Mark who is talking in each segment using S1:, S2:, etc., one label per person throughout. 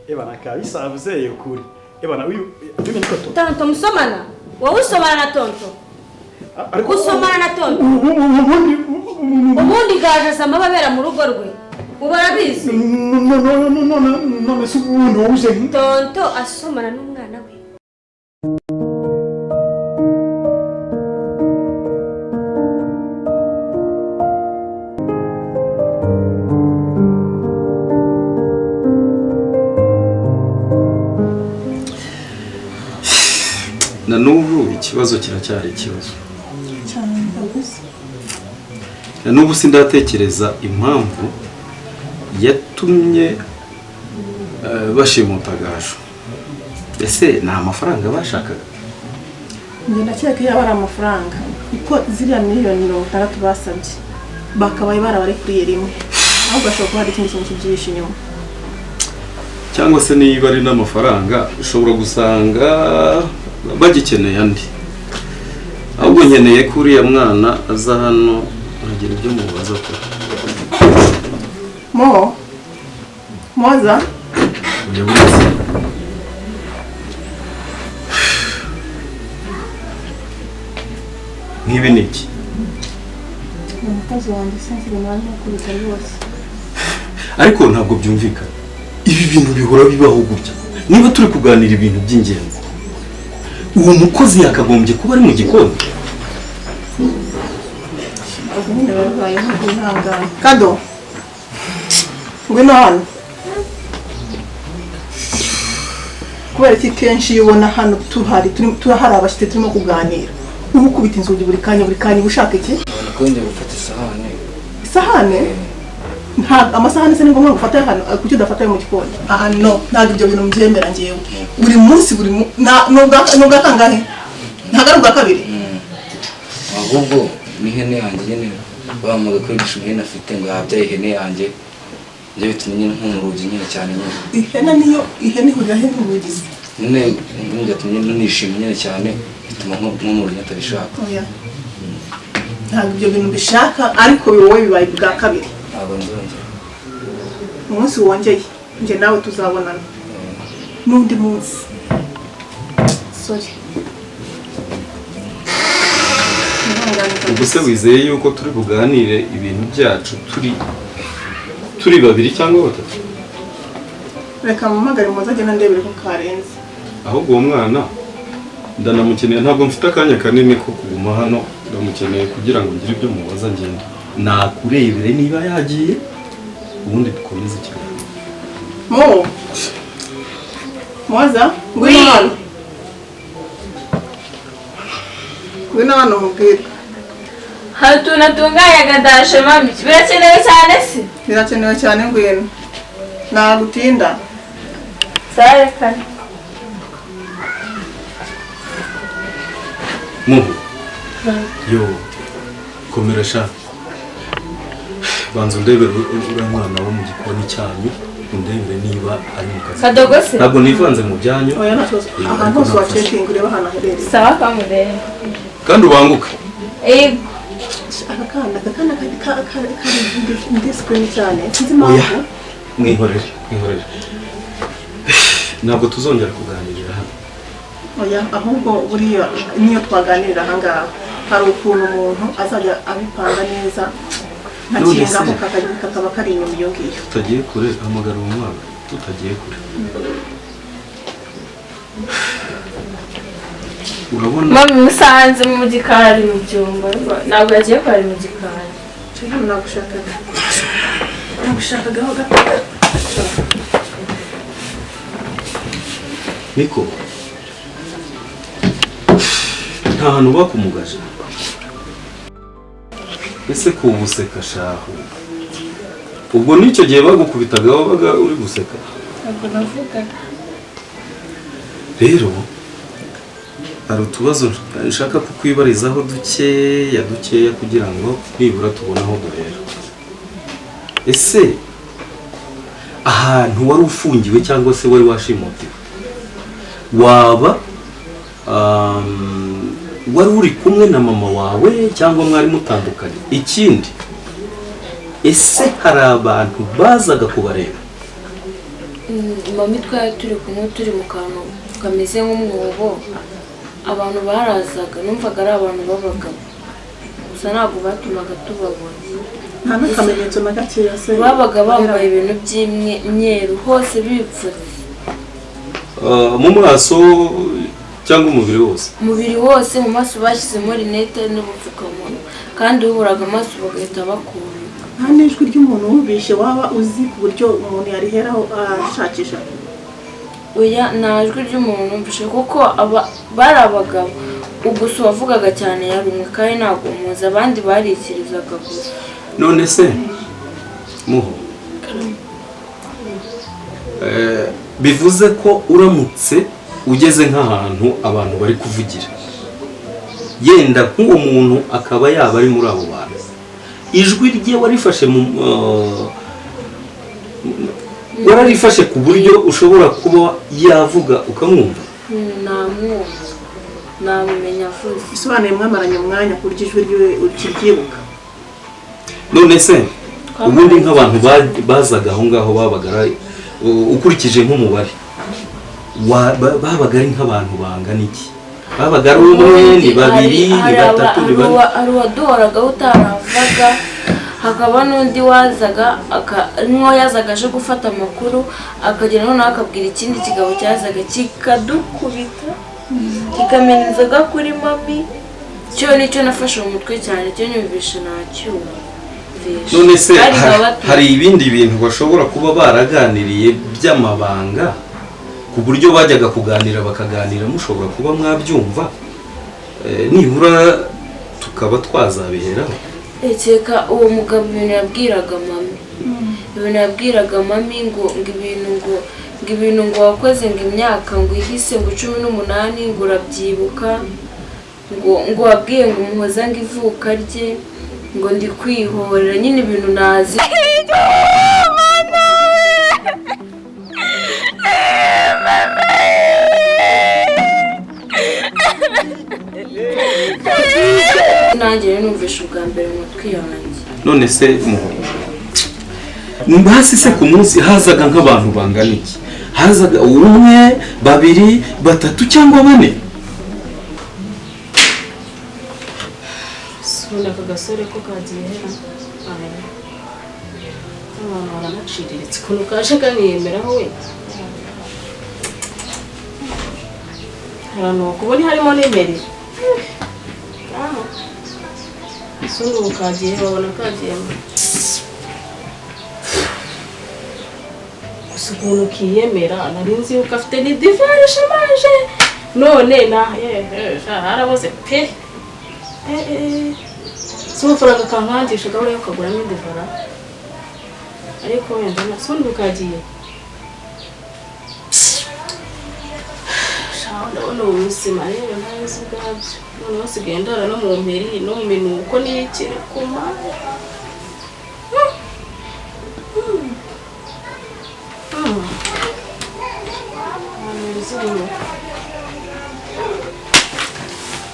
S1: Ebana kabisa avuze ukuri. Ebana uyu mimi niko tonto.
S2: Tonto musomana? Wowe usomana na tonto?
S1: Ariko
S2: usomana na tonto? Ubundi gaje sama babera mu rugo rwe. Ubarabizi?
S1: No, si uno uje.
S2: Tonto asomana n'umwana we.
S3: Na n'ubu ikibazo kiracyari ikibazo. Na n'ubu sindatekereza impamvu yatumye bashimuta Gaju. Ese nta mafaranga bashakaga?
S4: Njye ndakeka yaba ari amafaranga kuko ziriya miliyoni 60 basabye bakabaye barabari kuri rimwe ahubwo ashobora kuba hari ikindi kintu kibyihishe inyuma.
S3: Cyangwa se niba ari n'amafaranga ushobora gusanga bagikeneye andi. Ahubwo nkeneye ko uriya mwana aza hano agira ibyo mubaza ko.
S4: Moza?
S3: Nk'ibi ni iki?
S4: Umukozi wanjye sinzi ibintu arimo kubita rwose.
S3: Ariko ntabwo byumvikana. Ibi bintu bihora bibaho gutya. Niba turi kuganira ibintu by'ingenzi, uwo mukozi yakagombye kuba ari mu gikoni.
S4: Kado. Ngwino hano. Kubera iki kenshi yubona hano turahari abashite turimo kuganira. Ubu kubita inzugi buri kanya ushaka iki?
S5: Nakonje gufata isahane.
S4: Isahane? Nta amasahane se ningo ngufata hano kuki udafata mu gikoni? Aha no, ntabwo ibyo bintu mbyemera ngiyewe. Buri munsi nubwo kangahe? Ntagaruka kabiri.
S5: Ahubwo ni hene yanjye nyene bamaga kwigisha ihene afite ngo yabyaye ihene yanjye. Nje bitumye nyine nk'umurugi nyine cyane nyine.
S4: Ihene hurira he n'ubugizi?
S5: Nyine ngatumye nishimye nyine cyane bituma nk'umurugi atabishaka.
S4: Oya. Ntabwo ibyo bintu bishaka ariko wowe bibaye bwa kabiri.
S5: Ntabwo nzongera.
S4: Umunsi wongeye nje nawe tuzabonana. N'undi munsi. Sorry.
S3: Ubwo se wizeye yuko turi buganire ibintu byacu turi babiri cyangwa batatu?
S4: Reka mumagare muza agenda ndebere ko karenze.
S3: Ahubwo uwo mwana ndanamukeneye, ntabwo mfite akanya kanini ko kuguma hano, ndamukeneye kugira ngo ngire ibyo mubaza ngende. Nakurebere niba yagiye ubundi dukomeze ikiganiro.
S4: Moza? Ngwino hano mubwire.
S2: Tunatunganya gadashe mami. Birakenewe cyane se?
S4: Birakenewe cyane ngwino. Nagutinda.
S2: Sare kane.
S3: Yo, komera sha. Banza ndebere uriya mwana wo mu gikoni cyanyu, ndebere niba ari mu kazi.
S2: Kadogo se?
S3: Ntabwo nivanze mu byanyu.
S4: Oya nasoza. Ahantu hose wacekinga ureba hano aherereye.
S2: Sawa kamurere.
S3: Kandi ubanguka.
S4: Akakana kari ndiscreen cyane. Sinzi mpamvu.
S3: Mwihorere. Ntabwo tuzongera kuganirira hano.
S4: Oya, ahubwo buriya niyo twaganirira ahangaha hari ukuntu umuntu azajya abipanga neza ntakinga ko kakaba kari inyuma iyo ngiyo.
S3: Tutagiye kure, hamagara uwo mwana. Tutagiye kure. Urabona?
S2: Mami musanze mu gikari mu byumba. Ntabwo yagiye kwari mu gikari.
S4: Cyangwa nagushakaga ho gato.
S3: Niko. Nta hantu bakumugaje. Ese ko ubuseka shaho. Ubwo nicyo gihe bagukubitaga wabaga uri guseka.
S2: Ntabwo navuga.
S3: Rero hari utubazo nshaka kukwibarizaho dukeya kugira ngo nibura tubone aho duhera. Ese ahantu wari ufungiwe cyangwa se wari washimutiwe waba wari uri kumwe na mama wawe cyangwa mwari mutandukanye? Ikindi, ese hari abantu bazaga kubareba?
S2: mami twari turi kumwe turi mu kantu kameze nk'umwobo abantu barazaga numvaga ari abantu b'abagabo gusa ntabwo batumaga tubabona
S4: nta n'akamenyetso na gakeya se
S2: babaga bambaye ibintu by'imyeru hose bipfutse
S3: mu maso cyangwa umubiri wose
S2: mu maso bashyizemo rinete n'ubupfukamunwa kandi uburaga amaso bagahita bakura
S4: nta n'ijwi ry'umuntu wumvishe waba uzi ku buryo umuntu yariheraho ashakisha
S2: oya nta jwi ry'umuntu wumvishe kuko bari abagabo ugusa uwavugaga cyane yari umwe kandi ntabwo umuzi abandi barikirizaga gusa
S3: none se muho bivuze ko uramutse ugeze nk'ahantu abantu bari kuvugira yenda nk'uwo muntu akaba yaba ari muri abo bantu ijwi rye wararifashe ku buryo ushobora kuba yavuga ukamwumva
S2: namumenya avuze
S4: bisobanuye mwamaranye umwanya ku buryo ijwi ryiwe ukiryibuka
S3: none se ubundi nk'abantu bazaga aho ngaho babaga ukurikije nk'umubare babaga ari nk'abantu bangana iki babaga ari umwe ni babiri ni batatu ni bane
S2: hari uwaduhoraga utaravaga hakaba n'undi wazaga yazaga aje gufata amakuru akagera noneho akabwira ikindi kigabo cyazaga kikadukubita kikamena inzoga kuri mami cyo nicyo nafashe mu mutwe cyane cyo nyumvishe ntacyuma
S3: none se hari ibindi bintu bashobora kuba baraganiriye by'amabanga ku buryo bajyaga kuganira bakaganira mushobora kuba mwabyumva nibura tukaba twazabiheraho
S2: ekeka uwo mugabo ibintu yabwiraga mami ngo ibintu ngo wakoze ngo imyaka ngo ihise ngo 18 ngo urabyibuka ngo wabwiye ngo umuhoza ngo ivuka rye ngo ndi kwihorera nyine ibintu nazi nanjye numvishe ubwa mbere mu mutwe yanjye
S3: none se mbasi se ku munsi hazaga nk'abantu bangana iki hazaga umwe babiri batatu cyangwa bane
S6: sura aka gasore ko kagiye hera abantu baranaciriritse ukuntu kaje kaniyemeraho we ahantu kubona harimo n'imeri sungu kagiye babona kagiye ukuntu kiyemera nari nzi yuko afite ni divari shamaje none na haraboze pe si amafaranga kankangisha gahora yo kaguramo indivara ariko wenda na sungu kagiye ndabona ubu buzima rero ntazi ubwabyo noneho hasigaye ndara no mu mperi no mu minuko n'ikiri kuma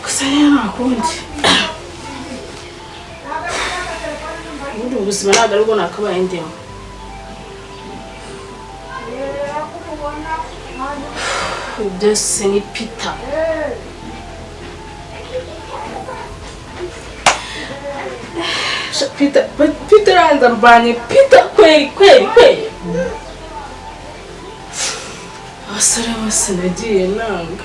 S6: gusa rero ntakundi ubundi ubuzima ntabwo aribwo nakabaye ndimo byose ni Peter Peter andambanye Peter kweli abasore bose nagiye nanga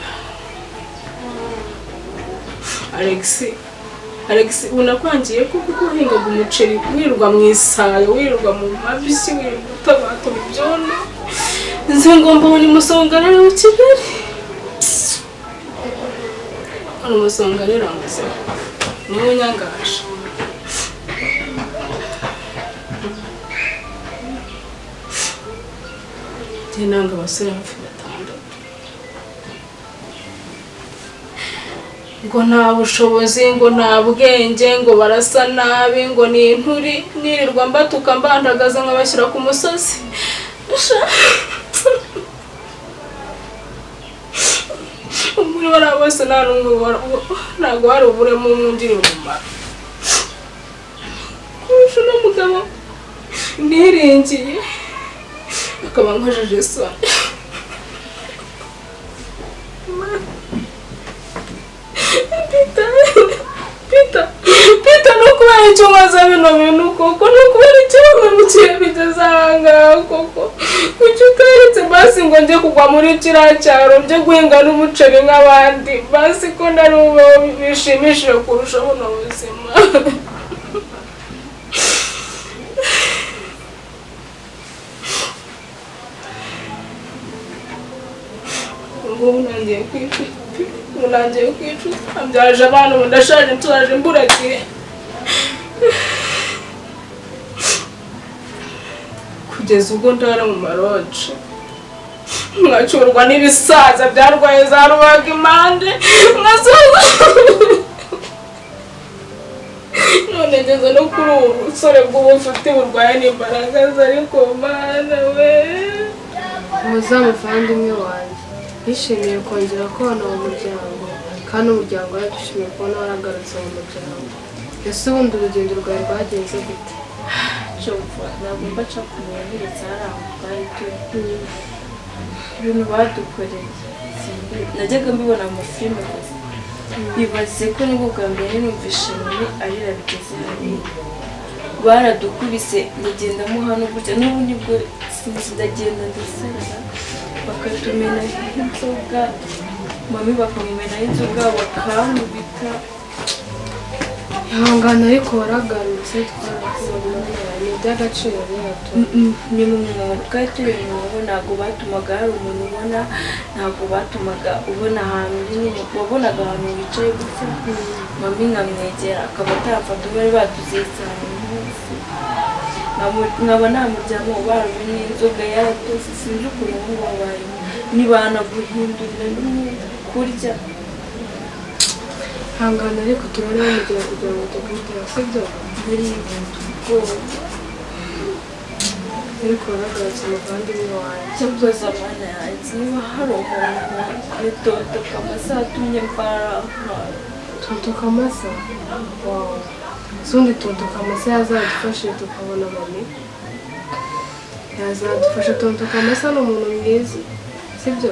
S6: Alex unakwangiye kuko guhingaga umuceri wirirwa mu isayo wirirwa mu mabisi wirirwa utabato mu byondo nzi ngomba ni musonganira mu Kigali hano musonganira muze niwe nyangasha nanga abasore hafi 6 ngo nta bushobozi ngo nta bwenge ngo barasa nabi ngo ni inturi nirirwa mbatuka mbandagaza nkabashyira ku musozi umuri warabose nta n'umwe ntabwo hari uburemo umwungiri umumaro kurusha uno mugabo niringiye akaba nkojeje isoni. Peter no kubera icyo nkoze bino bintu koko no kubera icyo bamuciye bigeze ahangaha koko kuki utaretse basi ngo njye kugwa muri kiriya cyaro byo guhinga n'umuceri nk'abandi basi ko nari ubeho bishimishije kurusha buno buzima. Ubu nangiye kwicuza mbyaje abana ubu ndashaje nturaje mburagiye kugeza ubwo ndara mu maroje nkacurwa n'ibisaza byarwaye za rubaga impande nkasoza none ngeze no kuri ubu busore bw'ubufuti burwaye n'imbaraga ze ariko mana we.
S7: Muzamuvandimwe wanjye yishimiye kongera kubona mu muryango kandi umuryango yadushimiye kubona waragarutse mu muryango. Ese ubundi urugendo rwawe rwagenze gute?
S2: ntabwo mbaca ku muntu ndetse hari aho twari turi ibintu badukoreye najyaga mbibona mu filime gusa bibaze ko nibwo bwa mbere numvise umuntu arira bigeze hariya baradukubise ndagendamo hano gutya n'ubu nibwo sinzi ndagenda ndasarara bakatumena inzoga mami bakamumenaho inzoga bakamubita.
S7: Ihangane ariko waragarutse twarakubona ni iby'agaciro rero
S2: ni mu mwuga twari turi mu mwuga ntabwo batumaga hari umuntu ubona ntabwo batumaga ubona ahantu nyine wabonaga ahantu wicaye gutya mami nkamwegera akaba atafata bari batuziritse ahantu hose nkaba namuryamo barume n'inzoga yaratose sinzi ukuntu ngo babarimo ntibanaguhindurira n'umwenda kurya.
S7: Ihangane ariko turane bamugira kugira ngo tukwitira sibyo
S2: muri ubwoba
S7: ariko waragarutse umuvandimwe wanjye
S2: cyakoze amana yanjye niba hari umuntu witotoka amasaha atumye mbaraha
S7: Tontoka Masa wawe sundi Tontoka Masa yazadufashe tukabona mami yazadufasha. Tontoka Masa ni umuntu mwiza sibyo.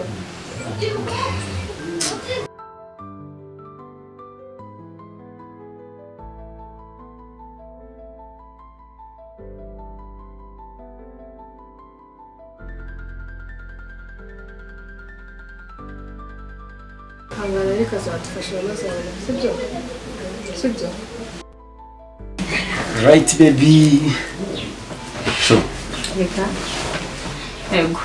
S7: Ihangane ariko azadufasha amazabona sibyo sibyo.
S1: Right baby. Sure.
S8: Reka ego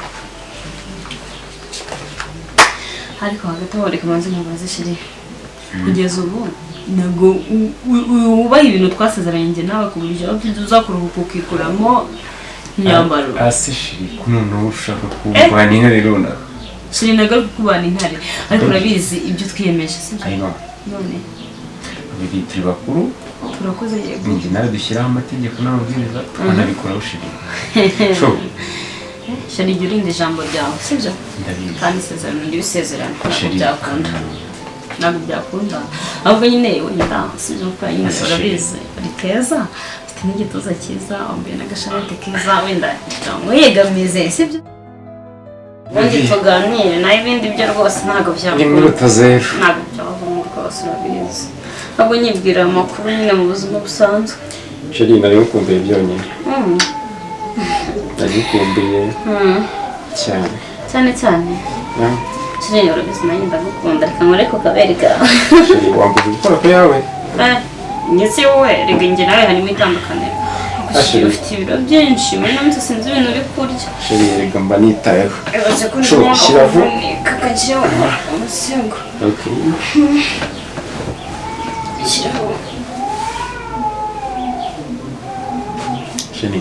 S8: ariko hagati aho reka manze nkubaze shiri kugeza ubu ntabwo wubaha ibintu twasezeranye njye nawe ku buryo uzakuruhuka ukikuramo imyambaro.
S9: Ase shiri kuno ushaka kubana intare runaka
S8: shiri nagaruka kubana intare ariko urabizi ibyo twiyemeje sibyo.
S9: ayino
S8: none
S9: biri turi bakuru
S8: turakoze yego
S9: njye nawe dushyiraho amategeko n'amabwiriza tukanabikoraho shiri. Sure.
S8: shiri jya urinda ijambo ryawe sibyo
S9: Ndabizi.
S8: kandi isezerano ry'isezerano ntabwo
S9: Shiri.
S8: byakunda ntabwo byakunda ahubwo nyine wenda sibyo kuko nyine urabizi uri keza ufite n'igituza cyiza wambaye n'agashanete keza wenda wiyegamize sibyo ubundi tuganire naho ibindi byo rwose ntabwo byakunda
S9: Iminota zero.
S8: ntabwo byavamo rwose urabizi ahubwo nyibwira amakuru nyine mu buzima busanzwe.
S9: Shiri nari ngukumbuye byonyine. Nari ngukumbuye cyane.
S8: cyane cyane
S9: Yeah.
S8: shiri urabizi nanjye ndagukunda reka nkore ku kabere kawe.
S9: Shiri wambuye gukora ko yawe.
S8: ndetse wowe rega njye nawe harimo itandukaniro
S9: Shiri.
S8: ufite ibiro byinshi muri namwe sinzi ibintu uri kurya.
S9: Shiri rega mba nitayeho.
S8: Ibaze ko
S9: Sure,
S8: ndimo
S9: shyiraho.
S8: kuvunika kakagira umusego.
S9: Okay.
S8: Shyiraho.
S9: Shiri.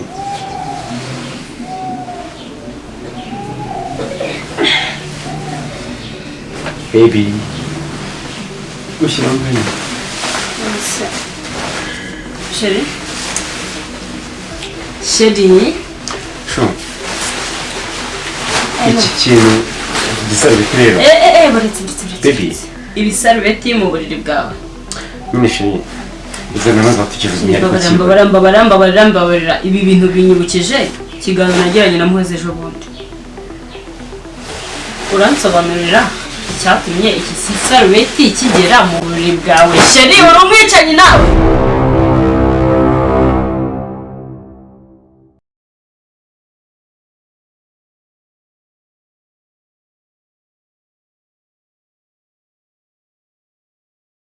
S9: Baby. Ushyiraho nkanya.
S8: Sheri sheri
S9: Sure. Iki kintu gisarubeti rero.
S8: baretse ndetse
S9: Baby.
S8: ibisarubeti mu buriri bwawe.
S9: None shiri. Izo namaze tukivuze
S8: Barambabarira ibi bintu binyibukije ikiganiro nagiranye na Muheze ejo bundi. uransobanurira icyatumye iki sarubeti kigera mu buriri bwawe sheri uri umwicanyi nawe